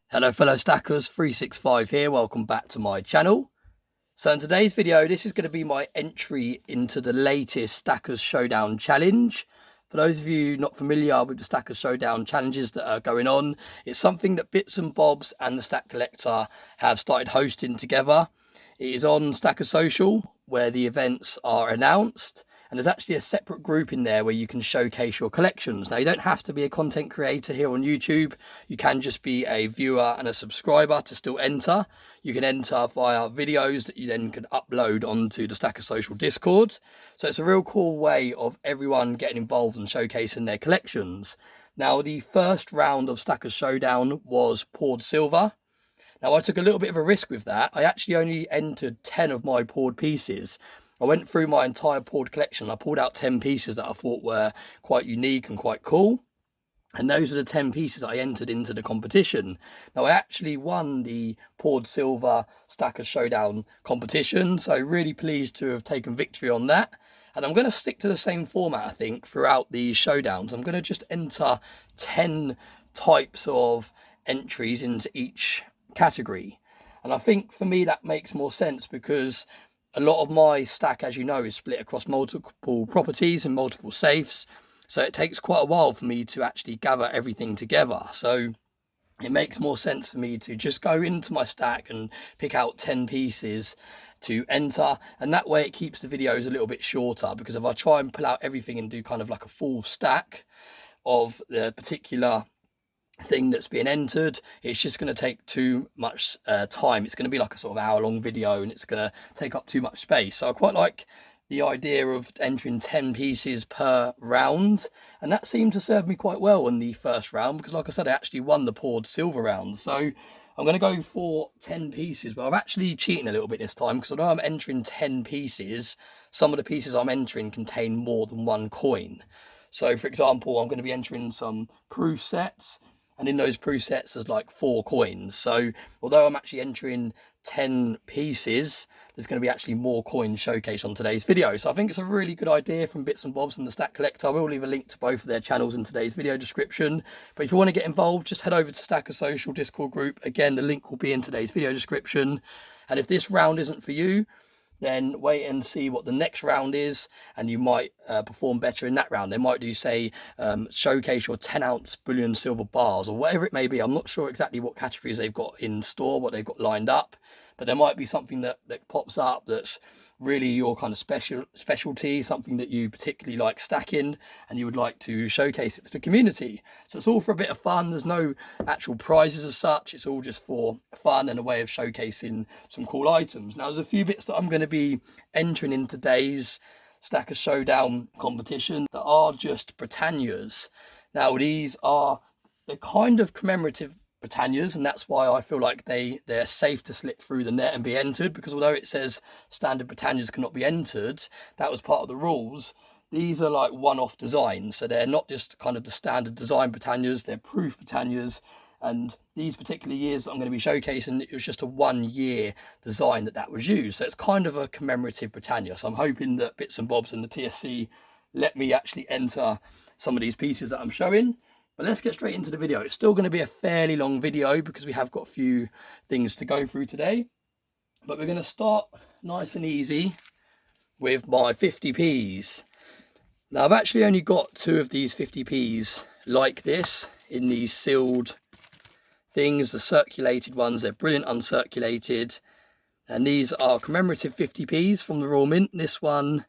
Hello fellow stackers, 365 here, welcome back to my channel. So in today's video, this is going to be my entry into the latest Stackers Showdown challenge. For those of you not familiar with the Stackers Showdown challenges that are going on, it's something that Bits and Bobs and the Stack Collector have started hosting together. It is on Stackers Social where the events are announced, and there's actually a separate group in there where you can showcase your collections. Now, you don't have to be a content creator here on YouTube. You can just be a viewer and a subscriber to still enter. You can enter via videos that you then can upload onto the Stackers Social Discord. So it's a real cool way of everyone getting involved and showcasing their collections. Now, the first round of Stackers Showdown was poured silver. Now, I took a little bit of a risk with that. I actually only entered 10 of my poured pieces. I went through my entire poured collection. I pulled out 10 pieces that I thought were quite unique and quite cool. And those are the 10 pieces I entered into the competition. Now, I actually won the poured silver Stackers Showdown competition. So really pleased to have taken victory on that. And I'm going to stick to the same format, I think, throughout these showdowns. I'm going to just enter 10 types of entries into each category. And I think for me that makes more sense because a lot of my stack, as you know, is split across multiple properties and multiple safes, so it takes quite a while for me to actually gather everything together. So it makes more sense for me to just go into my stack and pick out 10 pieces to enter, and that way it keeps the videos a little bit shorter, because if I try and pull out everything and do kind of like a full stack of the particular thing that's being entered, it's just going to take too much time. It's going to be like a sort of hour-long video and it's going to take up too much space. So I quite like the idea of entering 10 pieces per round, and that seemed to serve me quite well in the first round because, like I said, I actually won the poured silver round. So I'm going to go for 10 pieces, but I'm actually cheating a little bit this time because although I'm entering 10 pieces, some of the pieces I'm entering contain more than one coin. So for example, I'm going to be entering some proof sets, and in those proof sets there's like 4 coins. So although I'm actually entering 10 pieces, there's going to be actually more coins showcased on today's video. So I think it's a really good idea from Bits and Bobs and the Stack Collector. I will leave a link to both of their channels in today's video description. But if you want to get involved, just head over to Stackers Social Discord group. Again, the link will be in today's video description. And if this round isn't for you, then wait and see what the next round is, and you might perform better in that round. They might do, say, showcase your 10-ounce bullion silver bars or whatever it may be. I'm not sure exactly what categories they've got in store, what they've got lined up, but there might be something that pops up that's really your kind of specialty, something that you particularly like stacking and you would like to showcase it to the community. So it's all for a bit of fun. There's no actual prizes as such. It's all just for fun and a way of showcasing some cool items. Now, there's a few bits that I'm going to be entering in today's Stackers Showdown competition that are just Britannias. Now, they're kind of commemorative Britannias, and that's why I feel like they're safe to slip through the net and be entered, because although it says standard Britannias cannot be entered, that was part of the rules. These are like one-off designs, so they're not just kind of the standard design Britannias, they're proof Britannias. And these particular years that I'm going to be showcasing, it was just a 1-year design that was used, so it's kind of a commemorative Britannia. So I'm hoping that Bits and Bobs and the TSC let me actually enter some of these pieces that I'm showing. But let's get straight into the video. It's still going to be a fairly long video because we have got a few things to go through today. But we're going to start nice and easy with my 50p's. Now, I've actually only got 2 of these 50p's like this in these sealed things, the circulated ones. They're brilliant uncirculated. And these are commemorative 50p's from the Royal Mint. This one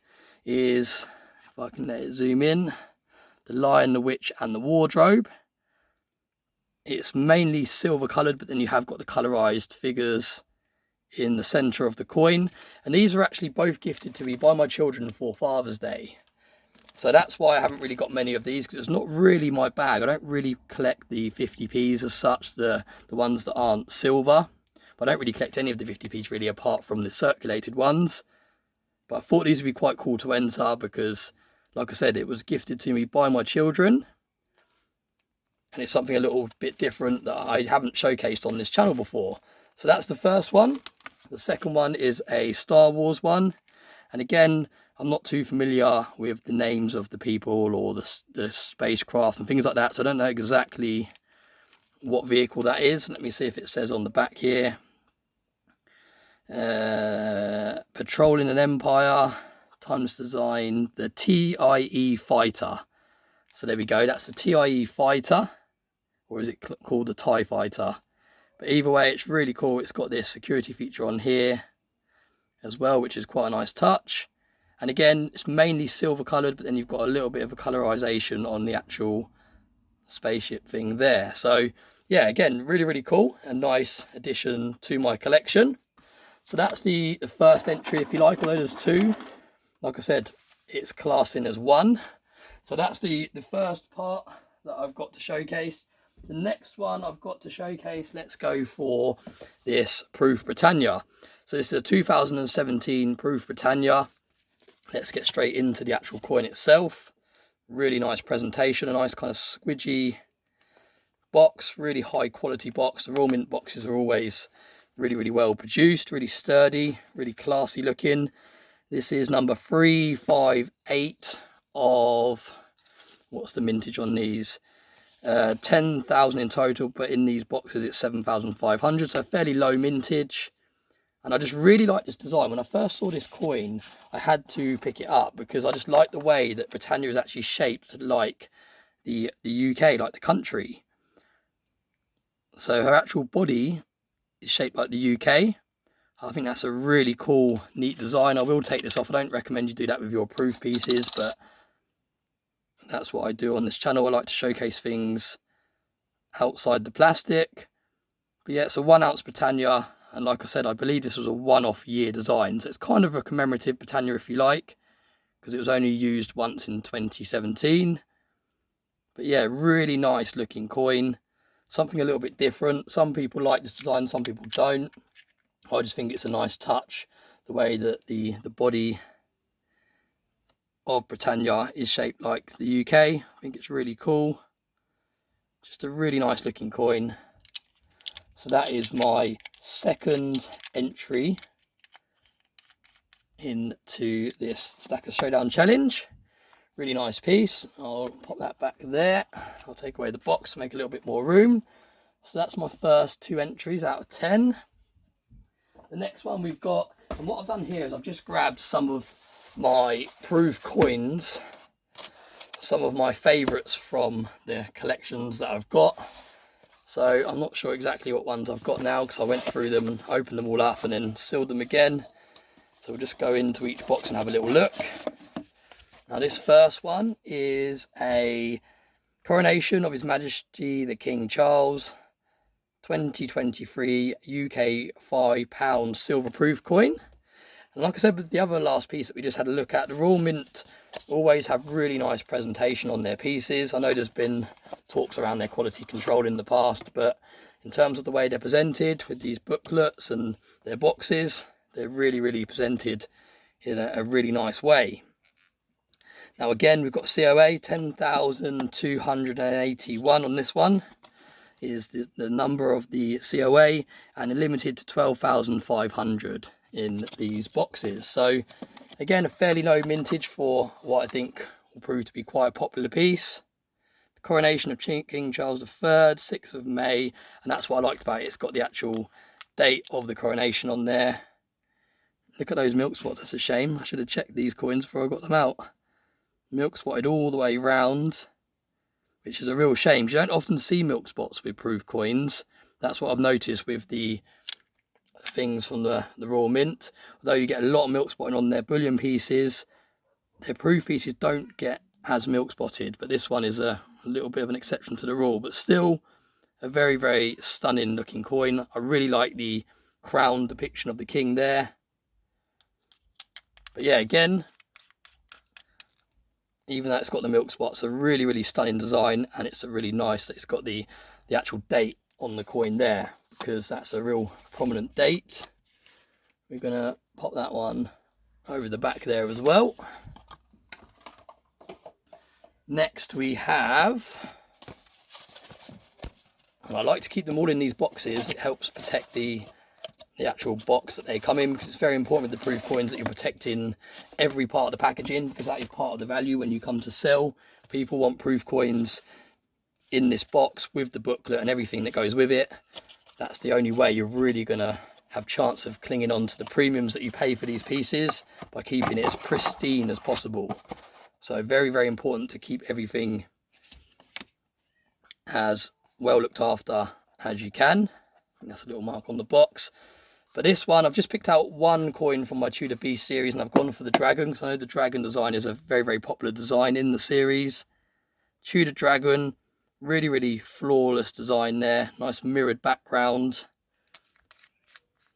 is, if I can let it zoom in, the Lion, the Witch and the Wardrobe. It's mainly silver coloured, but then you have got the colorized figures in the centre of the coin. And these are actually both gifted to me by my children for Father's Day. So that's why I haven't really got many of these, because it's not really my bag. I don't really collect the 50p's as such, the ones that aren't silver. But I don't really collect any of the 50p's really, apart from the circulated ones. But I thought these would be quite cool to enter because, like I said, it was gifted to me by my children. And it's something a little bit different that I haven't showcased on this channel before. So that's the first one. The second one is a Star Wars one. And again, I'm not too familiar with the names of the people or the spacecraft and things like that, so I don't know exactly what vehicle that is. Let me see if it says on the back here. Patrolling an Empire, timeless design, the TIE Fighter. So there we go, that's the TIE Fighter, or is it called the TIE Fighter? But either way, it's really cool. It's got this security feature on here as well, which is quite a nice touch. And again, it's mainly silver coloured, but then you've got a little bit of a colorization on the actual spaceship thing there. So yeah, again, really, really cool. A nice addition to my collection. So that's the first entry, if you like, although there's two. Like I said, it's classing as one. So that's the first part that I've got to showcase. The next one I've got to showcase, let's go for this Proof Britannia. So this is a 2017 Proof Britannia. Let's get straight into the actual coin itself. Really nice presentation, a nice kind of squidgy box, really high quality box. The Royal Mint boxes are always really, really well produced, really sturdy, really classy looking. This is number 358 of, what's the mintage on these? 10,000 in total, but in these boxes it's 7,500, so fairly low mintage. And I just really like this design. When I first saw this coin, I had to pick it up because I just like the way that Britannia is actually shaped like the UK, like the country. So her actual body is shaped like the UK. I think that's a really cool, neat design. I will take this off. I don't recommend you do that with your proof pieces, but that's what I do on this channel. I like to showcase things outside the plastic. But yeah, it's a 1 ounce Britannia. And like I said, I believe this was a one-off year design. So it's kind of a commemorative Britannia, if you like, because it was only used once in 2017. But yeah, really nice looking coin. Something a little bit different. Some people like this design, some people don't. I just think it's a nice touch, the way that the body of Britannia is shaped like the UK. I think it's really cool. Just a really nice looking coin. So that is my second entry into this Stackers Showdown challenge. Really nice piece. I'll pop that back there. I'll take away the box, make a little bit more room. So that's my first 2 entries out of 10. The next one we've got, and what I've done here is I've just grabbed some of my proof coins, some of my favourites from the collections that I've got. So I'm not sure exactly what ones I've got now because I went through them and opened them all up and then sealed them again. So we'll just go into each box and have a little look. Now this first one is a coronation of His Majesty the King Charles 2023 UK £5 silver proof coin. And like I said with the other last piece that we just had a look at, the Royal Mint always have really nice presentation on their pieces. I know there's been talks around their quality control in the past, but in terms of the way they're presented with these booklets and their boxes, they're really, really presented in a really nice way. Now again, we've got COA 10,281 on this one is the number of the COA, and limited to 12,500 in these boxes. So again, a fairly low mintage for what I think will prove to be quite a popular piece. The coronation of King Charles III, 6th of May, and that's what I liked about it. It's got the actual date of the coronation on there. Look at those milk spots, that's a shame. I should have checked these coins before I got them out. Milk spotted all the way round, which is a real shame. You don't often see milk spots with proof coins. That's what I've noticed with the things from the Royal Mint. Although you get a lot of milk spotting on their bullion pieces, their proof pieces don't get as milk spotted, but this one is a little bit of an exception to the rule, but still a very, very stunning looking coin. I really like the crown depiction of the king there. But yeah, again, even though it's got the milk spots, a really, really stunning design, and it's a really nice that it's got the actual date on the coin there, because that's a real prominent date. We're going to pop that one over the back there as well. Next we have, and I like to keep them all in these boxes, it helps protect the the actual box that they come in, because it's very important with the proof coins that you're protecting every part of the packaging, because that is part of the value when you come to sell. People want proof coins in this box with the booklet and everything that goes with it. That's the only way you're really going to have chance of clinging on to the premiums that you pay for these pieces, by keeping it as pristine as possible. So very, very important to keep everything as well looked after as you can. And that's a little mark on the box. But this one, I've just picked out one coin from my Tudor Beast series, and I've gone for the dragon, because I know the dragon design is a very, very popular design in the series. Tudor dragon, really, really flawless design there. Nice mirrored background.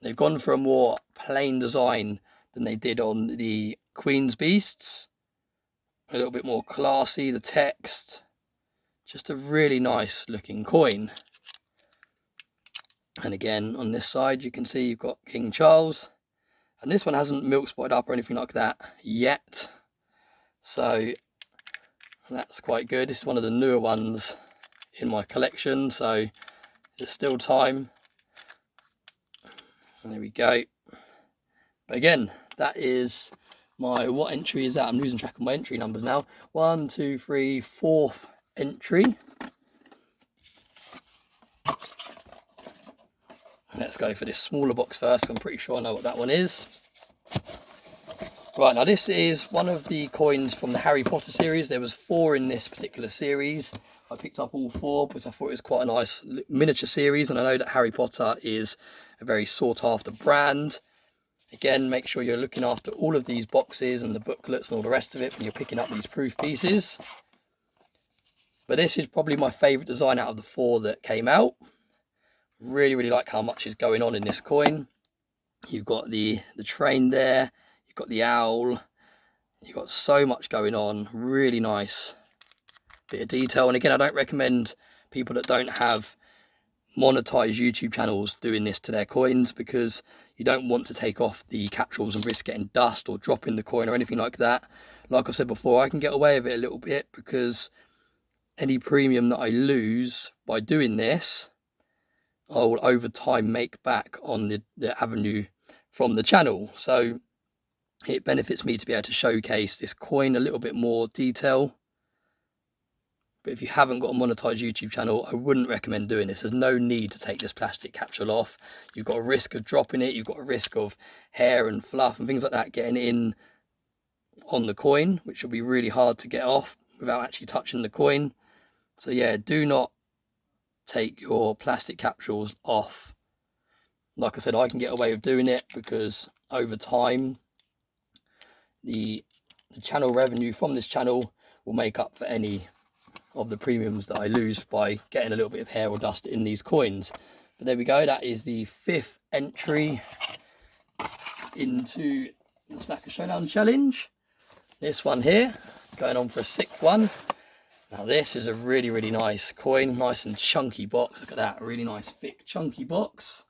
They've gone for a more plain design than they did on the Queen's Beasts. A little bit more classy, the text. Just a really nice looking coin. And again, on this side, you can see you've got King Charles. And this one hasn't milk spotted up or anything like that yet. So that's quite good. This is one of the newer ones in my collection, so there's still time. And there we go. But again, that is my, what entry is that? I'm losing track of my entry numbers now. 1, 2, 3, 4th entry. Let's go for this smaller box first. I'm pretty sure I know what that one is. Right, now this is one of the coins from the Harry Potter series. There was 4 in this particular series. I picked up all 4 because I thought it was quite a nice miniature series, and I know that Harry Potter is a very sought after brand. Again, make sure you're looking after all of these boxes and the booklets and all the rest of it when you're picking up these proof pieces. But this is probably my favourite design out of the 4 that came out. Really, really like how much is going on in this coin. You've got the train there, you've got the owl, you've got so much going on. Really nice bit of detail. And again, I don't recommend people that don't have monetized YouTube channels doing this to their coins, because you don't want to take off the capsules and risk getting dust or dropping the coin or anything like that. Like I said before, I can get away with it a little bit, because any premium that I lose by doing this, I will over time make back on the avenue from the channel. So it benefits me to be able to showcase this coin a little bit more detail. But if you haven't got a monetized YouTube channel, I wouldn't recommend doing this. There's no need to take this plastic capsule off. You've got a risk of dropping it. You've got a risk of hair and fluff and things like that getting in on the coin, which will be really hard to get off without actually touching the coin. So yeah, do not take your plastic capsules off. Like I said, I can get away with doing it because over time the channel revenue from this channel will make up for any of the premiums that I lose by getting a little bit of hair or dust in these coins. But there we go, that is the 5th entry into the Stackers Showdown challenge. This one here, going on for a 6th one. Now this is a really, really nice coin, nice and chunky box. Look at that, really nice thick chunky box.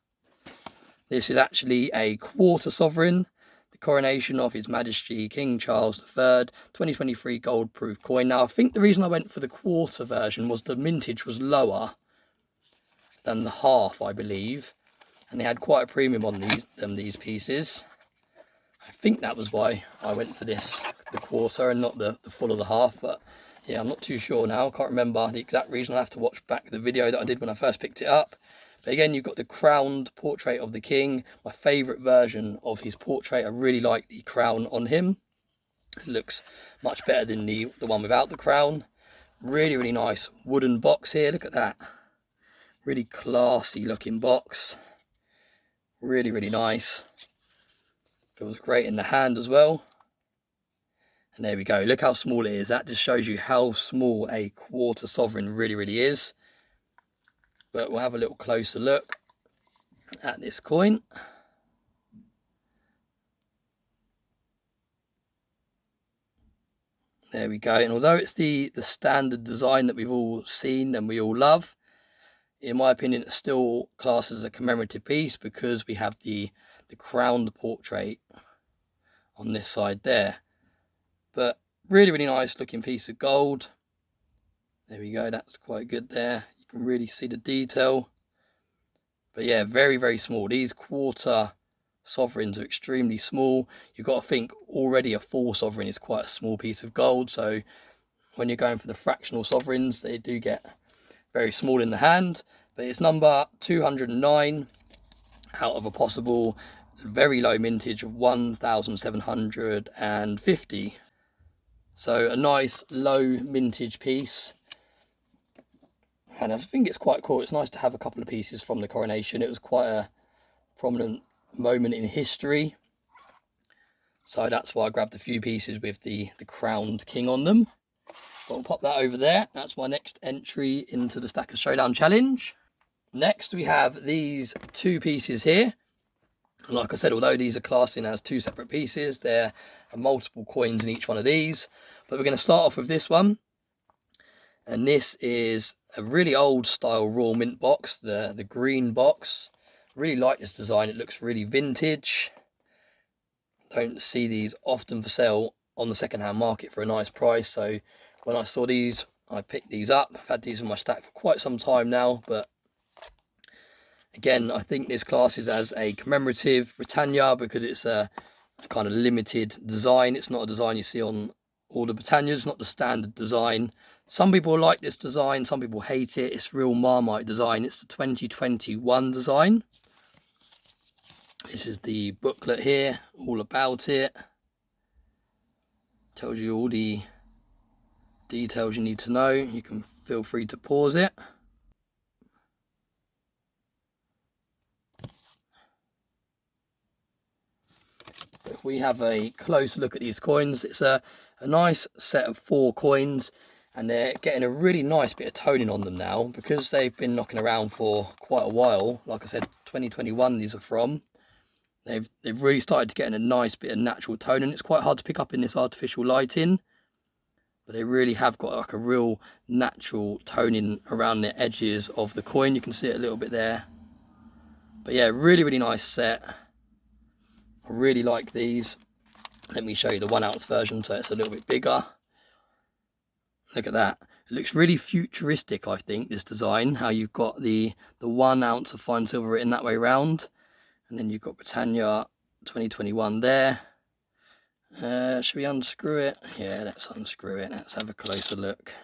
This is actually a quarter sovereign, the coronation of His Majesty King Charles III, 2023 gold proof coin. Now I think the reason I went for the quarter version was the mintage was lower than the half, I believe, and they had quite a premium on these pieces. I think that was why I went for this, the quarter, and not the full of the half. But yeah, I'm not too sure now. I can't remember the exact reason. I'll have to watch back the video that I did when I first picked it up. But again, you've got the crowned portrait of the king. My favourite version of his portrait. I really like the crown on him. It looks much better than the one without the crown. Really, really nice wooden box here. Look at that. Really classy looking box. Really, really nice. Feels great in the hand as well. And there we go. Look how small it is. That just shows you how small a quarter sovereign really, really is. But we'll have a little closer look at this coin. There we go. And although it's the standard design that we've all seen and we all love, in my opinion, it's still classed as a commemorative piece because we have the crowned portrait on this side there. But really, really nice looking piece of gold. There we go. That's quite good there. You can really see the detail. But yeah, very, very small. These quarter sovereigns are extremely small. You've got to think already a full sovereign is quite a small piece of gold. So when you're going for the fractional sovereigns, they do get very small in the hand. But it's number 209 out of a possible very low mintage of 1,750. So a nice low mintage piece. And I think it's quite cool. It's nice to have a couple of pieces from the coronation. It was quite a prominent moment in history. So that's why I grabbed a few pieces with the crowned king on them. So I'll pop that over there. That's my next entry into the Stackers Showdown challenge. Next we have these two pieces here. And like I said, although these are classed in as two separate pieces, there are multiple coins in each one of these. But we're going to start off with this one. And this is a really old style Royal Mint box, the green box. Really like this design. It looks really vintage. Don't see these often for sale on the second-hand market for a nice price. So when I saw these, I picked these up. I've had these in my stack for quite some time now. But again, I think this classes as a commemorative Britannia because it's a kind of limited design. It's not a design you see on all the Britannias, not the standard design. Some people like this design, some people hate it. It's real Marmite design. It's the 2021 design. This is the booklet here, all about it. Tells you all the details you need to know. You can feel free to pause it. If we have a close look at these coins, it's a nice set of 4 coins, and they're getting a really nice bit of toning on them now because they've been knocking around for quite a while. Like I said, 2021 these are from. They've really started to get a nice bit of natural toning. It's quite hard to pick up in this artificial lighting, but they really have got like a real natural toning around the edges of the coin. You can see it a little bit there. But yeah, really, really nice set. I really like these. Let me show you the 1 ounce version so it's a little bit bigger. Look at that. It looks really futuristic, I think, this design. How you've got the 1 ounce of fine silver written that way round. And then you've got Britannia 2021 there. Should we unscrew it? Yeah, let's unscrew it. Let's have a closer look.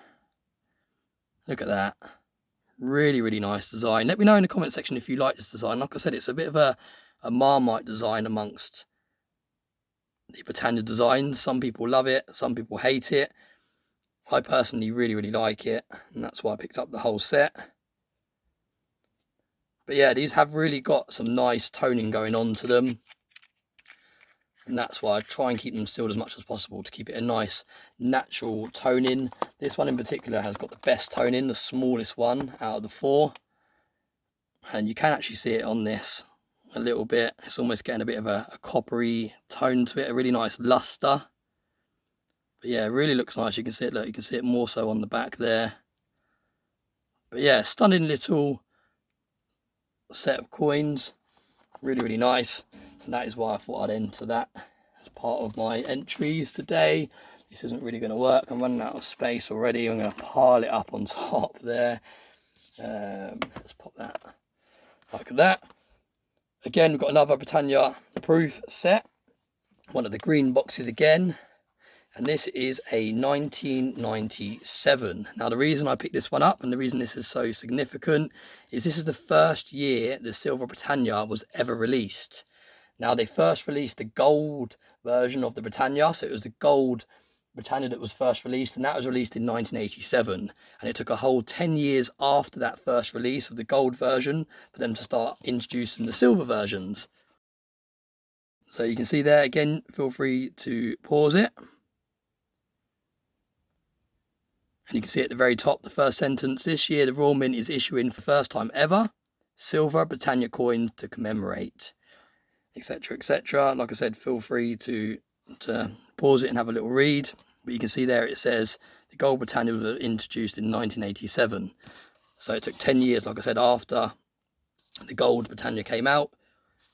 Look at that. Really, really nice design. Let me know in the comment section if you like this design. Like I said, it's a bit of a Marmite design amongst the Britannia designs. Some people love it, some people hate it. I personally really, really like it, and that's why I picked up the whole set. But yeah, these have really got some nice toning going on to them, and that's why I try and keep them sealed as much as possible to keep it a nice natural toning. This one in particular has got the best toning, the smallest one out of the 4, and you can actually see it on this a little bit. It's almost getting a bit of a coppery tone to it, a really nice luster. But yeah, it really looks nice. You can see it, look, you can see it more so on the back there. But yeah, stunning little set of coins. Really, really nice. So that is why I thought I'd enter that as part of my entries today. This isn't really going to work. I'm running out of space already. I'm going to pile it up on top there. Let's pop that like that. Again, we've got another Britannia proof set. One of the green boxes again. And this is a 1997. Now, the reason I picked this one up and the reason this is so significant is this is the first year the Silver Britannia was ever released. Now, they first released the gold version of the Britannia. So it was the gold Britannia that was first released, and that was released in 1987. And it took a whole 10 years after that first release of the gold version for them to start introducing the silver versions. So you can see there, again, feel free to pause it. And you can see at the very top, the first sentence, this year the Royal Mint is issuing for the first time ever, silver Britannia coins to commemorate, etc, etc. Like I said, feel free to pause it and have a little read. But you can see there it says the gold Britannia was introduced in 1987. So it took 10 years, like I said, after the gold Britannia came out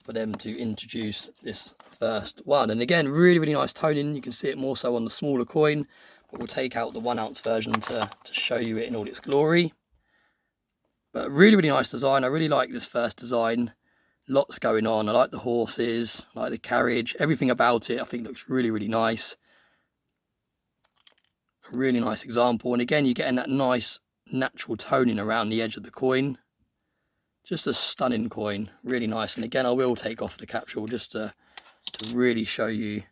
for them to introduce this first one. And again, really, really nice toning. You can see it more so on the smaller coin. But we'll take out the 1 ounce version to show you it in all its glory. But really, really nice design. I really like this first design. Lots going on. I like the horses, I like the carriage, everything about it I think looks really, really nice. A really nice example. And again, you're getting that nice natural toning around the edge of the coin. Just a stunning coin, really nice. And again, I will take off the capsule just to really show you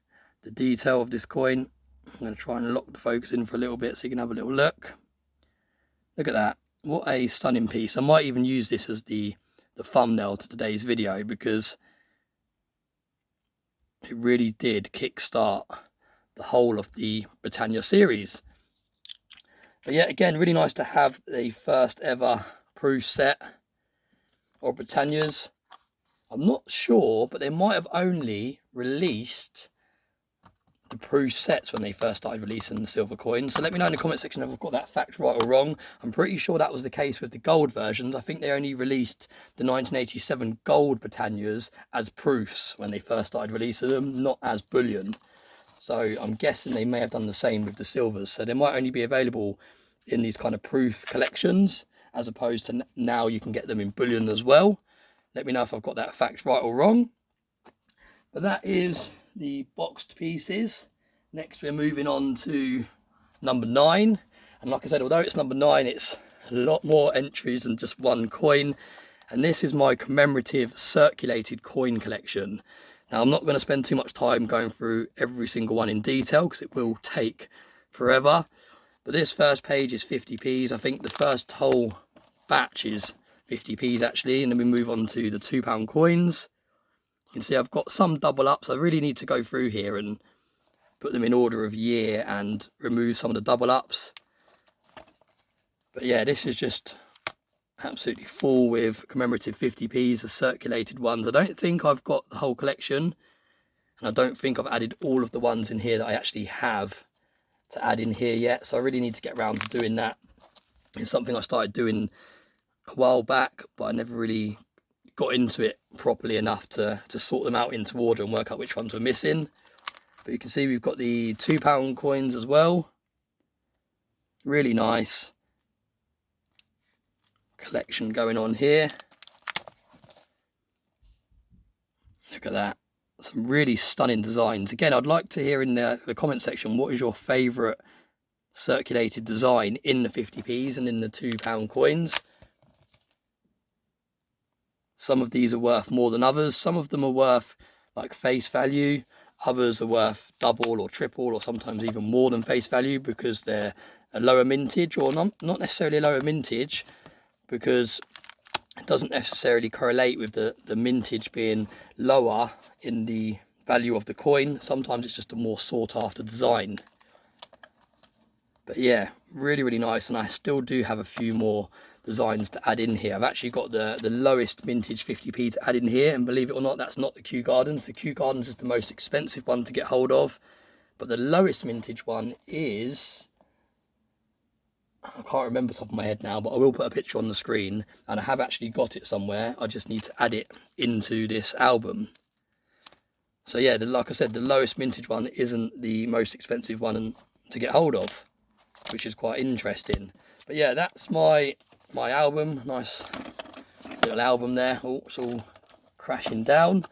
the detail of this coin. I'm going to try and lock the focus in for a little bit so you can have a little look. Look at that. What a stunning piece. I might even use this as the thumbnail to today's video, because it really did kickstart the whole of the Britannia series. But yeah, again, really nice to have the first ever proof set of Britannias. I'm not sure, but they might have only released the proof sets when they first started releasing the silver coins. So let me know in the comment section if I've got that fact right or wrong. I'm pretty sure that was the case with the gold versions. I think they only released the 1987 gold Britannias as proofs when they first started releasing them, not as bullion. So I'm guessing they may have done the same with the silvers. So they might only be available in these kind of proof collections, as opposed to now you can get them in bullion as well. Let me know if I've got that fact right or wrong. But that is the boxed pieces. Next we're moving on to number 9, and like I said, although it's number 9, it's a lot more entries than just one coin. And this is my commemorative circulated coin collection. Now I'm not going to spend too much time going through every single one in detail because it will take forever, but this first page is 50p's. I think the first whole batch is 50p's actually, and then we move on to the £2 coins. You can see I've got some double ups. I really need to go through here and put them in order of year and remove some of the double ups. But yeah, this is just absolutely full with commemorative 50p's, the circulated ones. I don't think I've got the whole collection, and I don't think I've added all of the ones in here that I actually have to add in here yet. So I really need to get around to doing that. It's something I started doing a while back, but I never really got into it properly enough to sort them out into order and work out which ones were missing. But you can see we've got the £2 coins as well. Really nice collection going on here. Look at that. Some really stunning designs. Again, I'd like to hear in the comment section, what is your favourite circulated design in the 50p's and in the £2 coins. Some of these are worth more than others. Some of them are worth like face value. Others are worth double or triple or sometimes even more than face value because they're a lower mintage, or not necessarily a lower mintage, because it doesn't necessarily correlate with the mintage being lower in the value of the coin. Sometimes it's just a more sought after design. But yeah, really, really nice. And I still do have a few more designs to add in here. I've actually got the lowest mintage 50p to add in here, and believe it or not, that's not the Kew Gardens. The Kew Gardens is the most expensive one to get hold of, but the lowest mintage one is, I can't remember off the top of my head now, but I will put a picture on the screen, and I have actually got it somewhere. I just need to add it into this album. So yeah, like I said, the lowest mintage one isn't the most expensive one to get hold of, which is quite interesting. But yeah, that's my album. Nice little album there. Oh, it's all crashing down.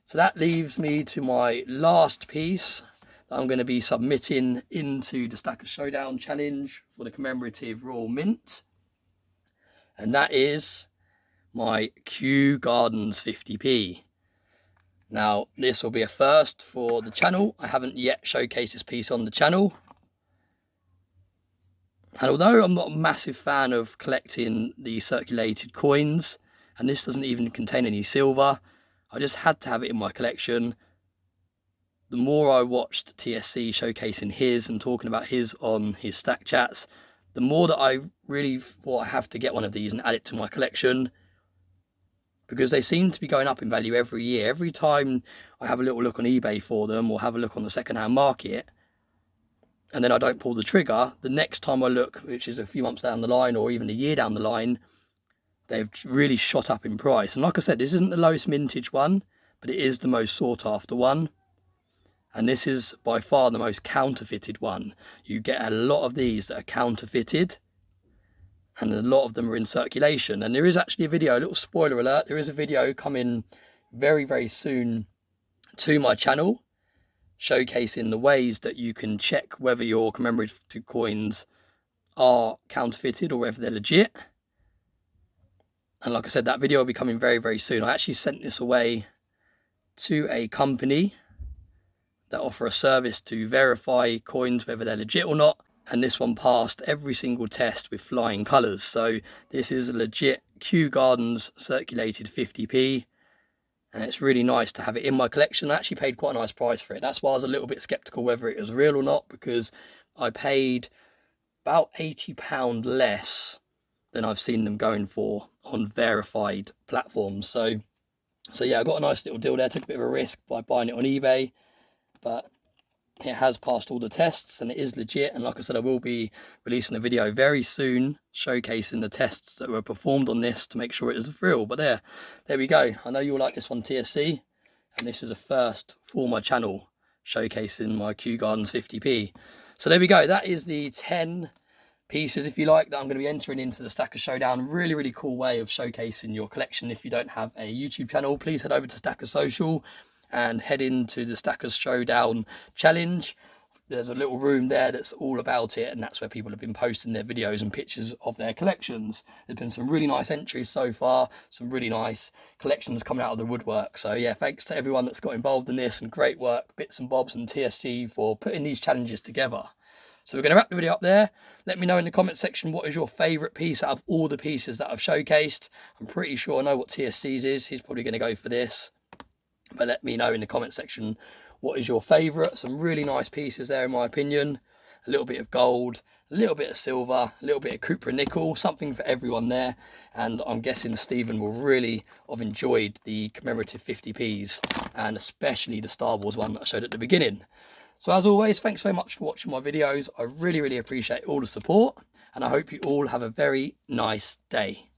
So that leaves me to my last piece that I'm going to be submitting into the Stackers Showdown challenge for the commemorative Royal Mint, and that is my Kew Gardens 50p. Now this will be a first for the channel. I haven't yet showcased this piece on the channel. And although I'm not a massive fan of collecting the circulated coins, and this doesn't even contain any silver, I just had to have it in my collection. The more I watched TSC showcasing his and talking about his on his stack chats, the more that I really thought I have to get one of these and add it to my collection, because they seem to be going up in value every year. Every time I have a little look on eBay for them or have a look on the second-hand market, and then I don't pull the trigger, the next time I look, which is a few months down the line or even a year down the line, they've really shot up in price. And like I said, this isn't the lowest mintage one, but it is the most sought after one. And this is by far the most counterfeited one. You get a lot of these that are counterfeited. and a lot of them are in circulation. And there is actually a video, a little spoiler alert, there is a video coming very, very soon to my channel showcasing the ways that you can check whether your commemorative coins are counterfeited or whether they're legit. And like I said, that video will be coming very, very soon. I actually sent this away to a company that offer a service to verify coins, whether they're legit or not. And this one passed every single test with flying colours. So this is a legit Kew Gardens circulated 50p. And it's really nice to have it in my collection. I actually paid quite a nice price for it. That's why I was a little bit sceptical whether it was real or not, because I paid about £80 less than I've seen them going for on verified platforms. So yeah, I got a nice little deal there. Took a bit of a risk by buying it on eBay, but it has passed all the tests and it is legit. And like I said, I will be releasing a video very soon showcasing the tests that were performed on this to make sure it is real. But there we go. I know you'll like this one, TSC, and this is a first for my channel showcasing my Kew Gardens 50p. So there we go. That is the 10 pieces, if you like, that I'm going to be entering into the Stackers Showdown. Really, really cool way of showcasing your collection. If you don't have a YouTube channel, please head over to Stackers Social and head into the Stackers Showdown challenge. There's a little room there that's all about it, and that's where people have been posting their videos and pictures of their collections. There's been some really nice entries so far, some really nice collections coming out of the woodwork. So yeah, thanks to everyone that's got involved in this, and great work, Bits and Bobs and TSC, for putting these challenges together. So we're going to wrap the video up there. Let me know in the comment section what is your favourite piece out of all the pieces that I've showcased. I'm pretty sure I know what TSC's is. He's probably going to go for this. But let me know in the comment section what is your favourite. Some really nice pieces there in my opinion. A little bit of gold, a little bit of silver, a little bit of copper nickel, something for everyone there. And I'm guessing Stephen will really have enjoyed the commemorative 50p's, and especially the Star Wars one that I showed at the beginning. So as always, thanks very much for watching my videos. I really, really appreciate all the support, and I hope you all have a very nice day.